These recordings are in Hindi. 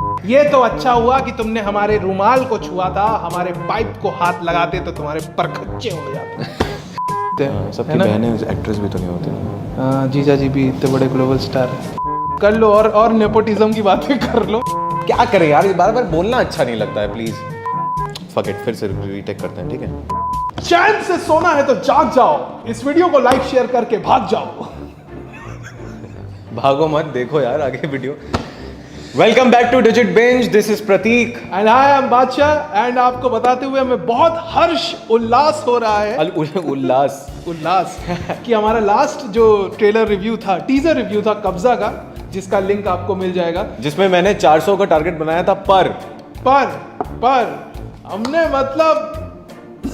ये तो अच्छा हुआ कि तुमने हमारे रुमाल को छुआ था, हमारे पाइप को हाथ लगाते तो तुम्हारे परखच्चे हो जाते। सबकी बहनें एक्ट्रेस भी तो नहीं होती ना। जीजा जी भी इतने बड़े ग्लोबल स्टार है। कर लो और नेपोटिज्म की बातें कर लो। क्या करें यार, बार बार बोलना अच्छा नहीं लगता है। प्लीज फक इट, फिर से रीटेक करते हैं, ठीक है। चैन से सोना है तो जाग जाओ, इस वीडियो को लाइक शेयर करके भाग जाओ। भागो मत, देखो यार आगे video. Welcome back to digit bench, this is Prateek and I am Badshah. And आपको बताते हुए हमें बहुत हर्ष उल्लास हो रहा है, उल्लास कि हमारा लास्ट जो ट्रेलर रिव्यू था, टीजर रिव्यू था कब्जा का, जिसका लिंक आपको मिल जाएगा, जिसमें मैंने 400 का टारगेट बनाया था पर हमने मतलब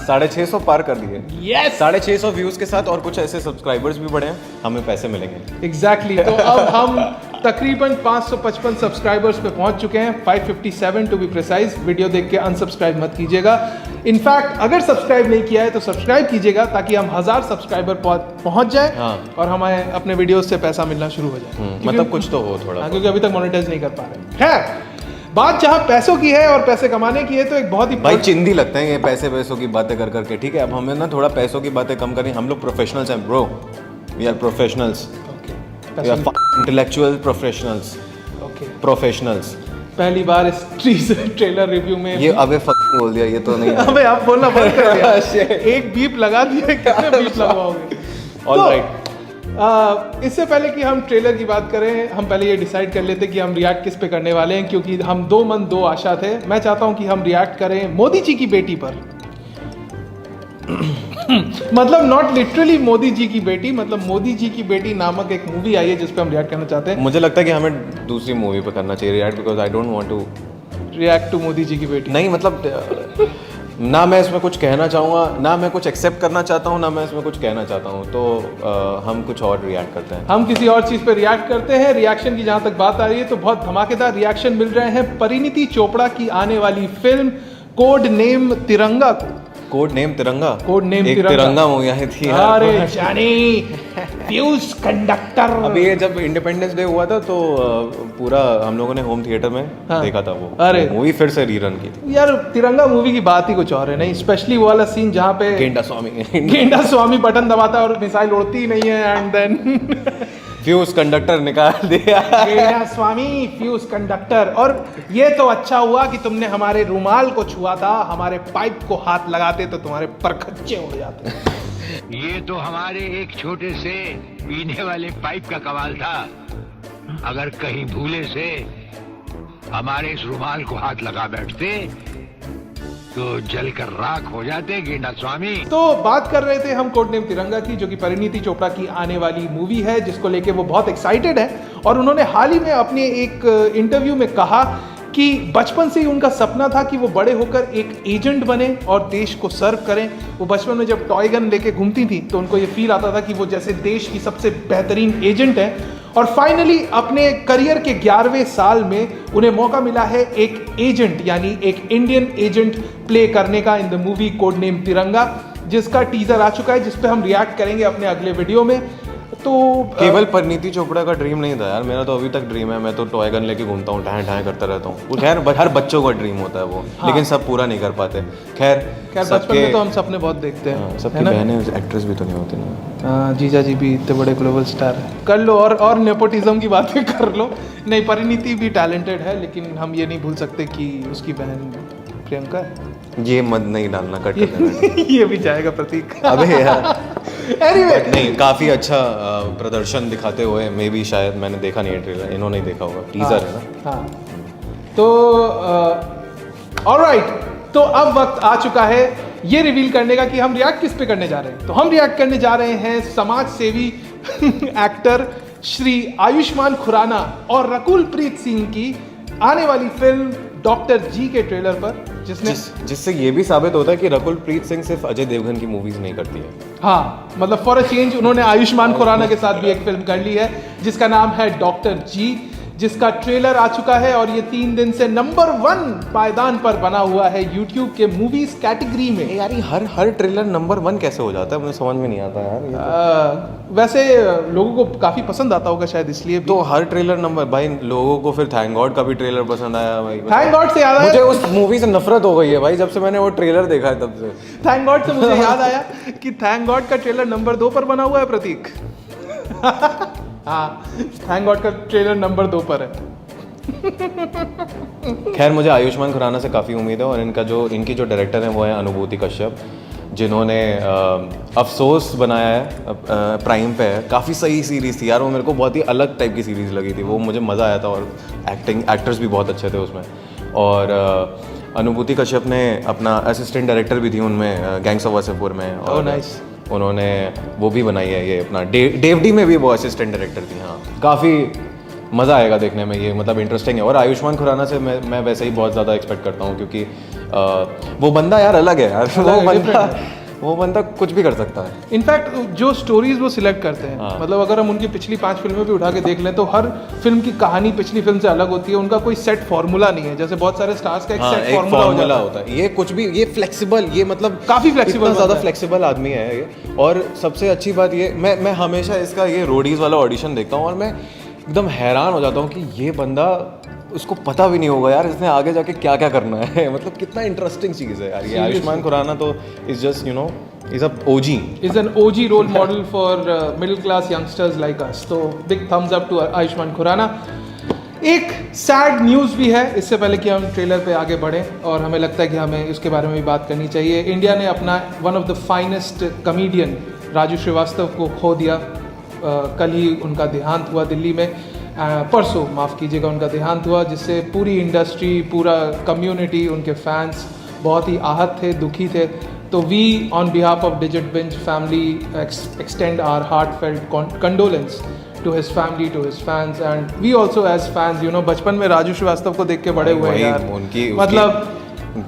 650 पार कर दिए। यस 650 व्यूज के साथ और कुछ ऐसे सब्सक्राइबर्स भी बढ़े हैं, हमें पैसे मिलेंगे। एग्जैक्टली तो अब हम तकरीबन 555 सब्सक्राइबर्स पे पहुंच चुके हैं, 557 टू बी प्रिसाइज। वीडियो देख के अनसब्सक्राइब मत कीजिएगा। इनफैक्ट अगर सब्सक्राइब नहीं किया है तो सब्सक्राइब कीजिएगा, ताकि हम 1000 सब्सक्राइबर पहुंच जाए। हाँ। और हमें अपने वीडियोस से पैसा मिलना शुरू हो जाए। मतलब कुछ तो हो थोड़ा। क्योंकि अभी तक मोनेटाइज नहीं कर पा रहे। खैर, बात जहां पैसों की है और पैसे कमाने की है, तो एक बहुत ही भाई चिंदी लगते हैं ये पैसों की बातें कर करके, ठीक है। अब हमें ना थोड़ा पैसों की बातें कम करें। हम लोग प्रोफेशनल्स हैं bro, we are professionals, we are intellectual professionals, professionals. पहली बार इस टीजर ट्रेलर रिव्यू में ये अबे बोल दिया, ये तो नहीं है। अबे आप बोलना बंद कर दिया। एक बीप लगा दिया, कितने बीप लगवाओगे? ऑलराइट। इससे पहले कि हम ट्रेलर की बात करें, हम पहले ये डिसाइड कर लेते कि हम रिएक्ट किस पे करने वाले हैं, क्योंकि हम दो मन दो आशा थे। मैं चाहता हूं कि हम रिएक्ट करें मोदी जी की बेटी पर। मतलब नॉट लिटरली मोदी जी की बेटी, मतलब मोदी जी की बेटी नामक एक मूवी आई है जिस पे हम रिएक्ट करना चाहते हैं। मुझे लगता है कि हमें दूसरी मूवी पे करना चाहिए react, because I don't want to react to Modi ji की बेटी। नहीं मतलब ना मैं इसमें कुछ कहना चाहूँगा, ना मैं कुछ एक्सेप्ट करना चाहता हूँ, ना मैं इसमें कुछ कहना चाहता हूँ। तो हम कुछ और रिएक्ट करते हैं। हम किसी और चीज पे रिएक्ट करते हैं। रिएक्शन की जहां तक बात आ रही है तो बहुत धमाकेदार रिएक्शन मिल रहे हैं परिणीति चोपड़ा की आने वाली फिल्म कोड नेम तिरंगा को। कोड नेम तिरंगा, कोड नेम एक तिरंगा मूवी आई थी। अरे जानी फ्यूज कंडक्टर। अभी ये जब इंडिपेंडेंस डे हुआ था तो पूरा हम लोगों ने होम थिएटर में देखा था वो। अरे मूवी फिर से रीरन की थी यार। तिरंगा मूवी की बात ही कुछ और है। नहीं, स्पेशली वो वाला सीन जहाँ पे गेंडा स्वामी बटन दबाता है और मिसाइल उड़ती ही नहीं है, एंड देन फ्यूज कंडक्टर निकाल दिया। गेंडा स्वामी फ्यूज कंडक्टर। और ये तो अच्छा हुआ कि तुमने हमारे रुमाल को छुआ था, हमारे पाइप को हाथ लगाते तो तुम्हारे परखच्चे हो जाते। ये तो हमारे एक छोटे से पीने वाले पाइप का कमाल था। अगर कहीं भूले से हमारे इस रुमाल को हाथ लगा बैठते तो जलकर राख हो जाते गेंडा स्वामी। तो बात कर रहे थे हम कोड नेम तिरंगा की, जो कि परिणीति चोपड़ा की आने वाली मूवी है, जिसको लेके वो बहुत एक्साइटेड है। और उन्होंने हाल ही में अपने एक इंटरव्यू में कहा कि बचपन से ही उनका सपना था कि वो बड़े होकर एक एजेंट बने और देश को सर्व करें। वो बचपन में जब टॉय गन लेके घूमती थी तो उनको ये फील आता था कि वो जैसे देश की सबसे बेहतरीन एजेंट है। और फाइनली अपने करियर के 11वें साल में उन्हें मौका मिला है एक एजेंट, यानी एक इंडियन एजेंट प्ले करने का in the movie code name तिरंगा, जिसका टीजर आ चुका है, जिस पे हम रिएक्ट करेंगे अपने अगले वीडियो में। तो केवल परिणीति चोपड़ा का ड्रीम नहीं था यार, मेरा तो अभी तक ड्रीम है। मैं तो टॉय गन लेके घूमता हूँ, ढाए करता रहता हूँ। वो खैर हर बच्चों का ड्रीम होता है वो, लेकिन सब पूरा नहीं कर पाते। खैर बचपन में तो हम सपने बहुत देखते हैं। सबकी बहनें एक्ट्रेस भी तो नहीं होती ना। जीजा जी भी इतने बड़े ग्लोबल स्टार है। कर लो और नेपोटिज्म की बातें कर लो। नहीं, परिणीति भी टैलेंटेड है, लेकिन हम ये नहीं भूल सकते कि उसकी बहन प्रियंका है। ये मत नहीं डालना, कट कर देना। ये भी जाएगा प्रतीक। अबे यार Anyway, नहीं, काफी अच्छा प्रदर्शन दिखाते हुए, मे बी शायद मैंने देखा नहीं है ट्रेलर, इन्होंने ही देखा होगा, टीजर है ना। हाँ, तो ऑलराइट, तो अब वक्त आ चुका है ये रिवील करने का कि हम रिएक्ट किस पे करने जा रहे हैं। तो हम रिएक्ट करने जा रहे हैं समाज सेवी एक्टर श्री आयुष्मान खुराना और रकुल प्रीत सिंह की आने वाली फिल्म डॉक्टर जी के ट्रेलर पर, जिससे ये भी साबित होता है कि रकुल प्रीत सिंह सिर्फ अजय देवगन की मूवीज नहीं करती है। हाँ, मतलब फॉर अ चेंज उन्होंने आयुष्मान खुराना के साथ भी एक फिल्म कर ली है जिसका नाम है डॉक्टर जी, जिसका ट्रेलर आ चुका है और ये 3 दिन से नंबर 1 पायदान पर बना हुआ है यूट्यूब के मूवीज कैटेगरी में। यार ये हर ट्रेलर नंबर 1 कैसे हो जाता है, मुझे समझ में नहीं आता यार ये तो। वैसे लोगों को काफी पसंद आता होगा शायद इसलिए भी। तो हर ट्रेलर नंबर भाई, लोगों को फिर थैंक गॉड का भी ट्रेलर पसंद आया भाई। थैंक गॉड से याद आया, मुझे उस मूवी से नफरत हो गई है भाई, जब से मैंने वो ट्रेलर देखा है तब से। थैंक गॉड से मुझे याद आया कि थैंक गॉड का ट्रेलर नंबर 2 पर बना हुआ है प्रतीक। हाँ, थैंक गॉड का ट्रेलर नंबर 2 पर है। खैर मुझे आयुष्मान खुराना से काफ़ी उम्मीद है, और इनकी जो डायरेक्टर हैं वो है अनुभूति कश्यप, जिन्होंने अफसोस बनाया है, प्राइम पे है। काफ़ी सही सीरीज़ थी यार वो, मेरे को बहुत ही अलग टाइप की सीरीज़ लगी थी वो, मुझे मज़ा आया था, और एक्टर्स भी बहुत अच्छे थे उसमें। और अनुभूति कश्यप ने अपना असिस्टेंट डायरेक्टर भी थी उनमें, गैंग्स ऑफ वासेपुर में, और नाइस। उन्होंने वो भी बनाई है ये अपना डेवडी में भी वो असिस्टेंट डायरेक्टर थी। हाँ, काफ़ी मज़ा आएगा देखने में ये, मतलब इंटरेस्टिंग है। और आयुष्मान खुराना से मैं वैसे ही बहुत ज़्यादा एक्सपेक्ट करता हूँ, क्योंकि वो बंदा यार अलग है यार, वो बंदा कुछ भी कर सकता है। इनफैक्ट जो स्टोरीज वो सिलेक्ट करते हैं, हाँ। मतलब अगर हम उनकी पिछली 5 फिल्में भी उठा के देख लें तो हर फिल्म की कहानी पिछली फिल्म से अलग होती है। उनका कोई सेट फॉर्मूला नहीं है, जैसे बहुत सारे स्टार्स का एक हाँ, सेट एक फॉर्मूला फॉर्मूला होता है। ये कुछ भी, ये फ्लेक्सिबल, ये मतलब काफी flexible इतना ज़्यादा बंदा है। फ्लेक्सिबल आदमी है ये। और सबसे अच्छी बात ये, मैं हमेशा इसका ये रोडीज़ वाला ऑडिशन देखता हूँ, और मैं एकदम हैरान हो जाता हूँ कि ये बंदा, उसको पता भी नहीं होगा यार इसने आगे जाके क्या क्या करना है। मतलब कितना इंटरेस्टिंग चीज़ है यार ये। आयुष्मान खुराना तो is just you know is a OG, is an OG role model for middle class youngsters like us. तो big thumbs up to Ayushmann Khurrana. एक सैड न्यूज़ भी है, इससे पहले कि हम ट्रेलर पे आगे बढ़ें, और हमें लगता है कि हमें इसके बारे में भी बात करनी चाहिए। इंडिया ने अपना one of the finest comedian Raju Srivastava को खो दिया। कल ही उनका देहांत हुआ दिल्ली में, परसों माफ़ कीजिएगा उनका देहांत हुआ, जिससे पूरी इंडस्ट्री, पूरा कम्युनिटी, उनके फैंस बहुत ही आहत थे, दुखी थे। तो we on behalf of digit bench family extend our heartfelt condolence to his family, to his fans, and we also as fans, you know, बचपन में राजू श्रीवास्तव को देख के बड़े हुए हैं यार। उनकी मतलब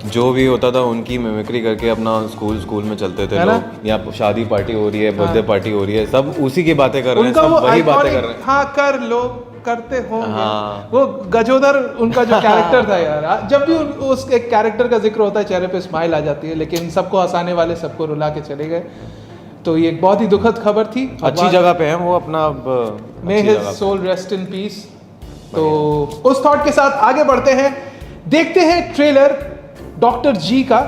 जो भी होता था उनकी मिमिक्री करके अपना स्कूल में चलते थे लोग, या शादी पार्टी हो रही है, बर्थडे पार्टी हो रही है, सब उसी की बातें कर रहे हैं, उनका सब वो वही बातें iconic, कर रहे हैं। हाँ कर लो, करते होंगे। हाँ। वो गजोदर उनका जो कैरेक्टर था यार, जब भी उस एक कैरेक्टर का जिक्र होता है चेहरे पे स्माइल आ जाती है, लेकिन सबको हंसाने वाले सबको रुला के चले गए। तो ये एक बहुत ही दुखद खबर थी। अच्छी जगह पे है वो अपना, may his soul rest in peace. तो उस थॉट के साथ आगे बढ़ते हैं, देखते हैं ट्रेलर डॉक्टर जी का।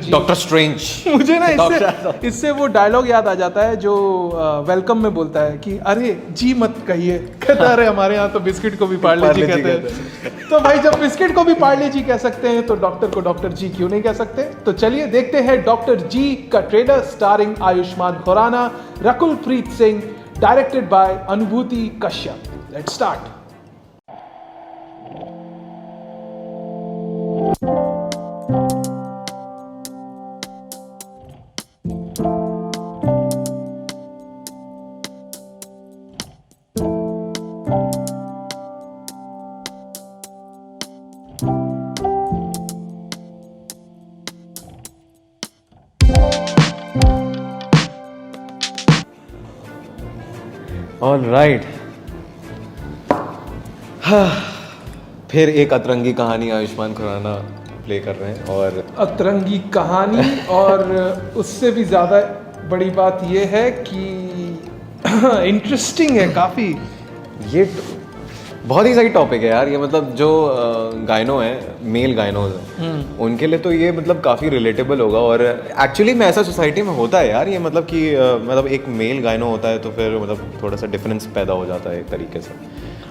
Doctor strange. मुझे ना इससे वो डायलॉग याद आ जाता है जो वेलकम में बोलता है कि अरे जी मत कहिए, कहता अरे हमारे यहाँ तो बिस्किट को भी पार्ले जी कहते हैं। तो भाई जब बिस्किट को भी पार्ले जी कह सकते हैं तो डॉक्टर को डॉक्टर जी क्यों नहीं कह सकते। तो चलिए देखते हैं डॉक्टर जी का trailer starring Ayushmann Khurrana, Rakul Preet Singh, directed by Anubhuti Kashyap. Let's start. All right, फिर एक अतरंगी कहानी आयुष्मान खुराना प्ले कर रहे हैं। और अतरंगी कहानी, और उससे भी ज़्यादा बड़ी बात यह है कि इंटरेस्टिंग है काफ़ी। ये बहुत ही सही टॉपिक है यार ये, मतलब जो गायनो है, मेल गायनोज हैं, उनके लिए तो ये मतलब काफ़ी रिलेटेबल होगा। और एक्चुअली में ऐसा सोसाइटी में होता है यार ये, मतलब कि मतलब एक मेल गायनो होता है तो फिर मतलब थोड़ा सा डिफरेंस पैदा हो जाता है एक तरीके से।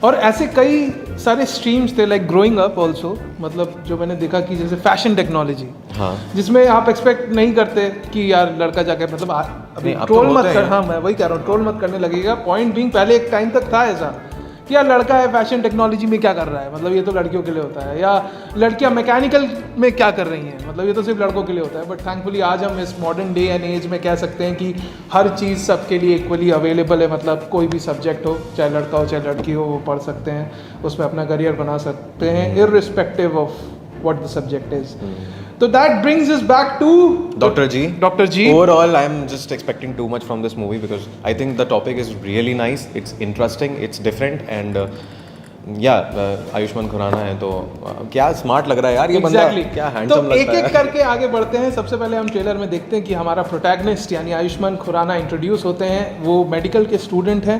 और ऐसे कई सारे स्ट्रीम्स थे लाइक ग्रोइंग अप ऑल्सो, मतलब जो मैंने देखा कि जैसे फैशन टेक्नोलॉजी, हाँ, जिसमें आप एक्सपेक्ट नहीं करते कि यार लड़का जाके मतलब अभी ट्रोल मत कर, हाँ मैं वही कह रहा हूँ, ट्रोल मत करने लगेगा। पॉइंट बीइंग पहले एक टाइम तक था ऐसा कि यार लड़का है फैशन टेक्नोलॉजी में क्या कर रहा है, मतलब ये तो लड़कियों के लिए होता है, या लड़कियां मैकेनिकल में क्या कर रही हैं, मतलब ये तो सिर्फ लड़कों के लिए होता है। बट थैंकफुली आज हम इस मॉडर्न डे एंड एज में कह सकते हैं कि हर चीज़ सबके लिए इक्वली अवेलेबल है। मतलब कोई भी सब्जेक्ट हो, चाहे लड़का हो चाहे लड़की हो, वो पढ़ सकते हैं, उसमें अपना करियर बना सकते हैं, irrespective of what the subject is. So that brings us back to Dr. G. Dr. G. Overall, I'm just expecting too much from this movie because I think the topic is really nice. It's interesting. It's different and Ayushmann Khurrana है तो क्या स्मार्ट लग रहा है यार ये बंदा, क्या हैंडसम लगता है। तो एक एक करके आगे बढ़ते हैं। सबसे पहले हम ट्रेलर में देखते हैं कि हमारा प्रोटैगनिस्ट यानी आयुष्मान खुराना इंट्रोड्यूस होते हैं। वो मेडिकल के स्टूडेंट हैं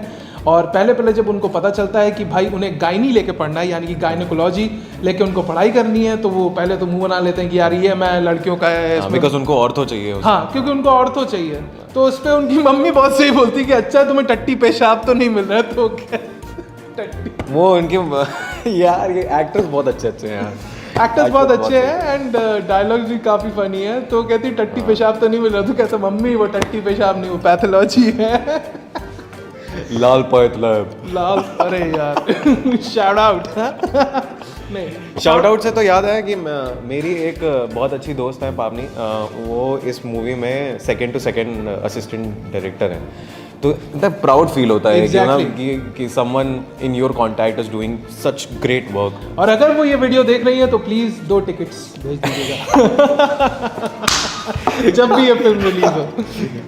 और पहले जब उनको पता चलता है कि भाई उन्हें गायनी लेके पढ़ना है यानी कि गायनेकोलॉजी लेके उनको पढ़ाई करनी है, तो वो पहले तो मुंह बना लेते हैं कि यार ये मैं लड़कियों का है, बिकॉज उनको ऑर्थो चाहिए। हाँ, क्योंकि उनको ऑर्थो चाहिए। तो उस पर उनकी मम्मी बहुत सही बोलती है कि अच्छा तुम्हें टट्टी पेशाब तो नहीं मिल रहा है, तो क्या वो उनके यार ये एक्टर्स बहुत अच्छे हैं यार, एक्टर्स बहुत अच्छे हैं एंड डायलॉग्स भी काफ़ी फनी है। तो कहती टट्टी पेशाब तो नहीं मिल रहा, तो कहता मम्मी वो टट्टी पेशाब नहीं, वो पैथोलॉजी है। लाल पैथलैब लाल, अरे यार शाउट आउट। नहीं, शाउट आउट से तो याद है कि मेरी एक बहुत अच्छी दोस्त है पावनी, वो इस मूवी में सेकंड असिस्टेंट डायरेक्टर है। तो इतना प्राउड फील होता है कि someone in your contact is doing such great work. और अगर वो ये वीडियो देख रही है तो प्लीज 2 टिकट्स भेज दीजिएगा जब भी ये फिल्म रिलीज हो,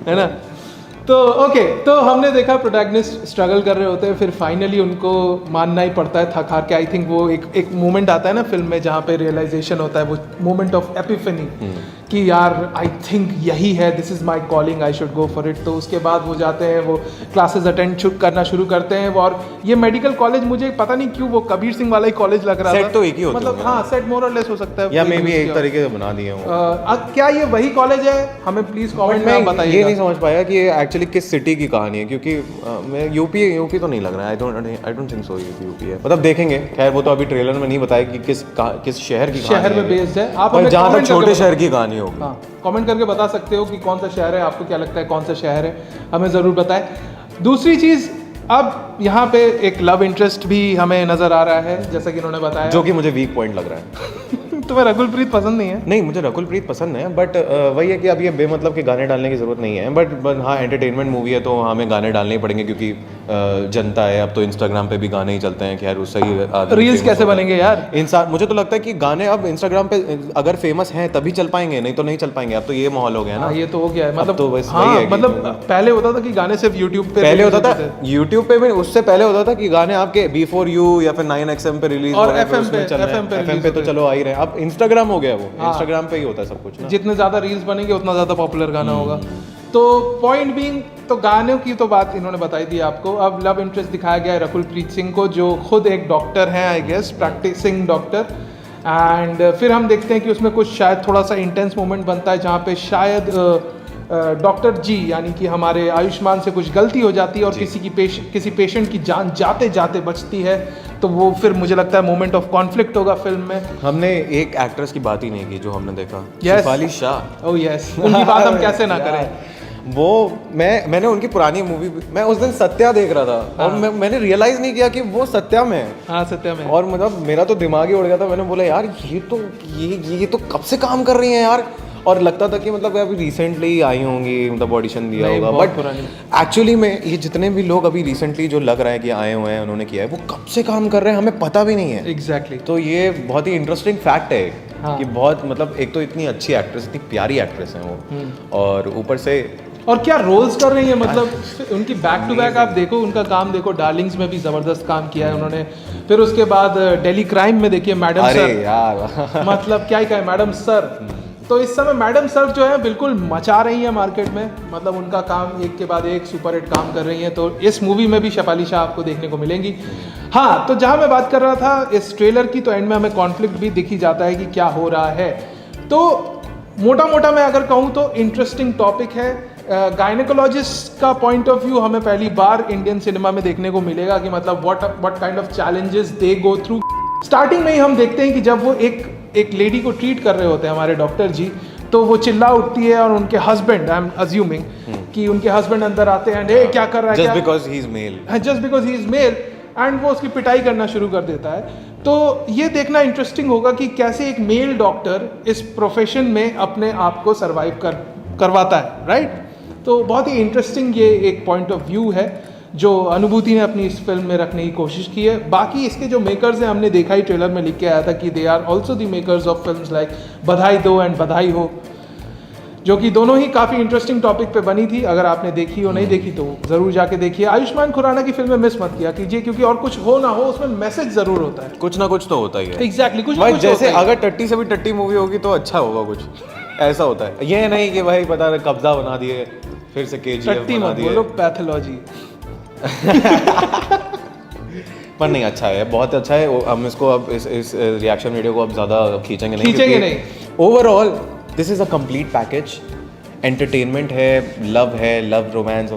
है ना। तो ओके, तो हमने देखा प्रोटैगनिस्ट स्ट्रगल कर रहे होते हैं, फिर फाइनली उनको मानना ही पड़ता है थक हार के। आई थिंक वो एक मोमेंट आता है ना फिल्म में जहाँ पे रियलाइजेशन होता है, वो मोमेंट ऑफ एपिफनी कि यार आई थिंक यही है, this is my calling, I should go for it. तो उसके बाद वो जाते हैं, वो क्लासेस अटेंड करना शुरू करते हैं। और ये मेडिकल कॉलेज मुझे पता नहीं क्यों वो कबीर सिंह वाला ही कॉलेज लग रहा था। सेट तो एक ही होता है, मतलब हाँ, सेट मोर और लेस हो सकता है या मे बी एक तरीके से बना दिए हो। क्या ये वही कॉलेज है? हमें प्लीज कमेंट में बताइए। ये नहीं समझ पाया कि ये एक्चुअली किस सिटी की कहानी है, क्योंकि मैं यूपी तो नहीं लग रहा है। आई डोंट थिंक सो ये यूपी है, मतलब देखेंगे। खैर वो तो अभी ट्रेलर में नहीं बताया कि किस शहर की शहर में बेस्ड है। आप जहाँ तक छोटे शहर की कहानी हो, कमेंट करके बता सकते हो कि कौन सा शहर है, आपको क्या लगता है कौन सा शहर है, हमें ज़रूर बताएं। दूसरी चीज़, अब यहाँ पे एक लव इंटरेस्ट भी हमें नज़र आ रहा है, जैसा कि इन्होंने बताया, जो कि मुझे वीक पॉइंट लग रहा है। तुम्हें रकुल प्रीत पसंद नहीं है? नहीं, मुझे रकुल प्रीत पसंद है, बट वही है कि अब ये बेमतलब के गाने डालने की जरूरत नहीं है। बट हाँ, एंटरटेनमेंट मूवी है तो हमें गाने डालने ही पड़ेंगे, क्योंकि जनता है। अब तो इंस्टाग्राम पे भी गाने ही चलते हैं। खैर उससे ही रील्स कैसे बनेंगे यार इंसान। मुझे तो लगता है कि गाने अब इंस्टाग्राम पे अगर फेमस हैं तभी चल पाएंगे, नहीं तो नहीं चल पाएंगे। अब तो ये माहौल हो गया ना। ये तो हो गया है, मतलब तो बस हाँ, वही है मतलब पहले होता था कि गाने सिर्फ यूट्यूब पे पहले होता था, यूट्यूब पे भी। उससे पहले होता था कि गाने आपके B4U या फिर 9XM पे रिलीज और FM पे तो चलो आ ही रहे हैं। अब इंस्टाग्राम हो गया, वो इंस्टाग्राम पे ही होता है सब कुछ ना। जितने ज्यादा रील्स बनेंगे उतना ज्यादा पॉपुलर गाना होगा। तो पॉइंट बीइंग, तो गानों की तो बात इन्होंने बताई दी आपको। अब लव इंटरेस्ट दिखाया गया है रकुल प्रीत सिंह को, जो खुद एक डॉक्टर हैं, I guess practising doctor. And फिर हम देखते हैं कि उसमें कुछ शायद थोड़ा सा इंटेंस मोमेंट बनता है जहाँ पे शायद डॉक्टर जी यानी कि हमारे आयुष्मान से कुछ गलती हो जाती है और किसी पेशेंट की जान जाते जाते बचती है। तो वो फिर मुझे लगता है मोमेंट ऑफ कॉन्फ्लिक्ट होगा फिल्म में। हमने एक एक्ट्रेस की बात ही नहीं की जो हमने देखा, Yes. Shefali Shah. Oh yes, उनकी बात हम कैसे ना करें। वो मैंने उनकी पुरानी मूवी, मैं उस दिन सत्या देख रहा था और मैंने रियलाइज नहीं किया कि वो सत्या में है। हाँ, सत्या में। और मतलब मेरा तो दिमाग ही उड़ गया था। मैंने बोला यार ये तो कब से काम कर रही हैं यार। और लगता था कि मतलब अभी रिसेंटली आई होंगी, मतलब ऑडिशन दिया होगा। बट एक्चुअली में ये जितने भी लोग अभी रिसेंटली जो लग रहा है कि आए हुए हैं, उन्होंने किया है, वो कब से काम कर रहे हैं हमें पता भी नहीं है। एग्जैक्टली। तो ये बहुत ही इंटरेस्टिंग फैक्ट है कि बहुत मतलब एक तो इतनी अच्छी एक्ट्रेस, इतनी प्यारी एक्ट्रेस है वो, और ऊपर से और क्या रोल्स कर रही है। मतलब उनकी बैक टू बैक आप देखो, उनका काम देखो। डार्लिंग्स में भी जबरदस्त काम किया है उन्होंने। फिर उसके बाद डेली क्राइम में देखिए मैडम सर। अरे यार मतलब क्या ही कहे, मैडम सर। तो इस समय मैडम सर जो है बिल्कुल मचा रही है मार्केट में। मतलब उनका काम एक के बाद एक सुपर हिट काम कर रही है। तो इस मूवी में भी शेफाली शाह आपको देखने को मिलेंगी। हाँ, तो जहाँ मैं बात कर रहा था इस ट्रेलर की, तो एंड में हमें कॉन्फ्लिक्ट भी दिख ही जाता है कि क्या हो रहा है। तो मोटा मोटा मैं अगर कहूँ तो इंटरेस्टिंग टॉपिक है। गायनेकोलॉजिस्ट का पॉइंट ऑफ व्यू हमें पहली बार इंडियन सिनेमा में देखने को मिलेगा कि मतलब what kind of challenges they go through. Starting में ही हम देखते हैं कि जब वो एक लेडी को ट्रीट कर रहे होते हैं हमारे डॉक्टर जी, तो वो चिल्ला उठती है और उनके हस्बैंड, आई एम अज्यूमिंग कि उनके हस्बैंड अंदर आते हैं, ए क्या कर रहा है, just because he is male, just because he is male, and वो उसकी पिटाई करना शुरू कर देता है। तो ये देखना इंटरेस्टिंग होगा कि कैसे एक मेल डॉक्टर इस प्रोफेशन में अपने आप को सर्वाइव करवाता है, राइट। तो बहुत ही इंटरेस्टिंग ये एक पॉइंट ऑफ व्यू है जो अनुभूति ने अपनी इस फिल्म में रखने की कोशिश की है। बाकी इसके जो मेकर्स हैं, हमने देखा ही ट्रेलर में लिख के आया था कि they are also the makers of films like बधाई दो एंड बधाई हो, जो कि दोनों ही काफ़ी इंटरेस्टिंग टॉपिक पे बनी थी। अगर आपने देखी हो नहीं देखी तो ज़रूर जाके देखिए। आयुष्मान खुराना की फिल्में मिस मत किया कीजिए, क्योंकि और कुछ हो ना हो उसमें मैसेज ज़रूर होता है। कुछ ना कुछ तो होता ही है। एग्जैक्टली कुछ ना भाई कुछ जैसे होता ही है। अगर टट्टी से भी टट्टी मूवी होगी तो अच्छा होगा, कुछ ऐसा होता है। ये नहीं कि भाई पता नहीं कब्जा बना दिए, फिर से केजीएफ टट्टी बना मत दिए। बोलो, पैथोलॉजी। पर नहीं, अच्छा है, बहुत अच्छा है। हम इसको अब इस रिएक्शन वीडियो को अब ज़्यादा खींचेंगे नहीं, खींचेंगे नहीं। Overall this is a complete package. Entertainment है, love romance,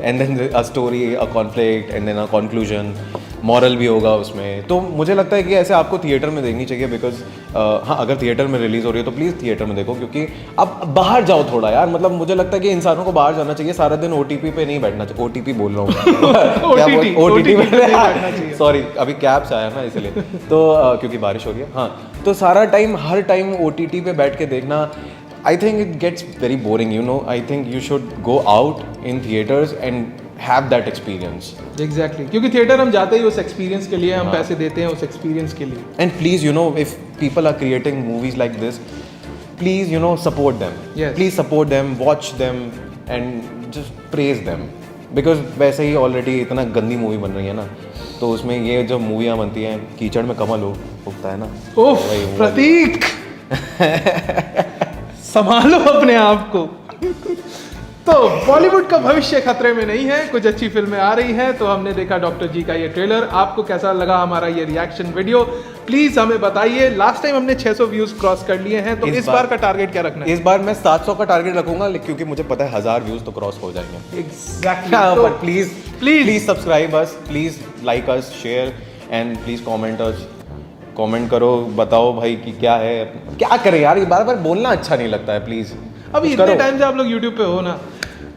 and then a story, a conflict, and then a conclusion, moral भी होगा उसमें। तो मुझे लगता है कि ऐसे आपको थिएटर में देखनी चाहिए, बिकॉज हाँ, अगर थिएटर में रिलीज हो रही है तो प्लीज़ थिएटर में देखो, क्योंकि आप बाहर जाओ थोड़ा यार। मतलब मुझे लगता है कि इंसानों को बाहर जाना चाहिए, सारा दिन ओटीपी पे नहीं बैठना चाहिए। ओटीपी बोल रहा हूँ ओटीटी पे, सॉरी, अभी कैब्स आया ना इसलिए। तो क्योंकि बारिश हो रही है, हाँ, तो सारा टाइम हर टाइम ओटीटी पे बैठ के देखना, I think it gets very boring, you know. I think you should go out in theaters and have that experience. Exactly, क्योंकि थिएटर हम जाते ही उस एक्सपीरियंस के लिए, हम पैसे देते हैं उस एक्सपीरियंस के लिए। And please, you know, if people are creating movies like this, please, you know, support them. Yes. Please support them, watch them, and just praise them. Because वैसे ही ऑलरेडी इतना गंदी मूवी बन रही है ना, तो उसमें ये जो मूवियाँ बनती हैं, कीचड़ में कमल उगता है ना। ओह प्रतीक, संभालो अपने आप को। तो बॉलीवुड का भविष्य खतरे में नहीं है, कुछ अच्छी फिल्में आ रही हैं। तो हमने देखा डॉक्टर जी का ये ट्रेलर, आपको कैसा लगा हमारा ये रिएक्शन वीडियो, प्लीज हमें बताइए। लास्ट टाइम हमने 600 व्यूज क्रॉस कर लिए हैं, तो इस बार का टारगेट क्या रखना है? इस बार मैं 700 का टारगेट रखूंगा, क्योंकि मुझे पता है 1000 व्यूज तो क्रॉस हो जाएंगे। Exactly. But please subscribe us, please like us, share, and please comment करो, बताओ भाई कि क्या है, क्या करें यार, ये बार बार बोलना अच्छा नहीं लगता है, प्लीज। अभी इतने टाइम से आप लोग YouTube पे हो ना,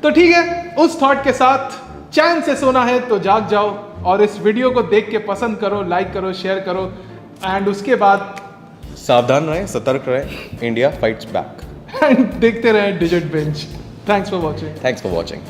तो ठीक है, उस थॉट के साथ चैन से सोना है तो जाग जाओ, और इस वीडियो को देख के पसंद करो, लाइक करो, शेयर करो, एंड उसके बाद सावधान रहें, सतर्क रहें, इंडिया फाइट्स बैक। एंड देखते रहें digit bench. Thanks for watching. Thanks for watching.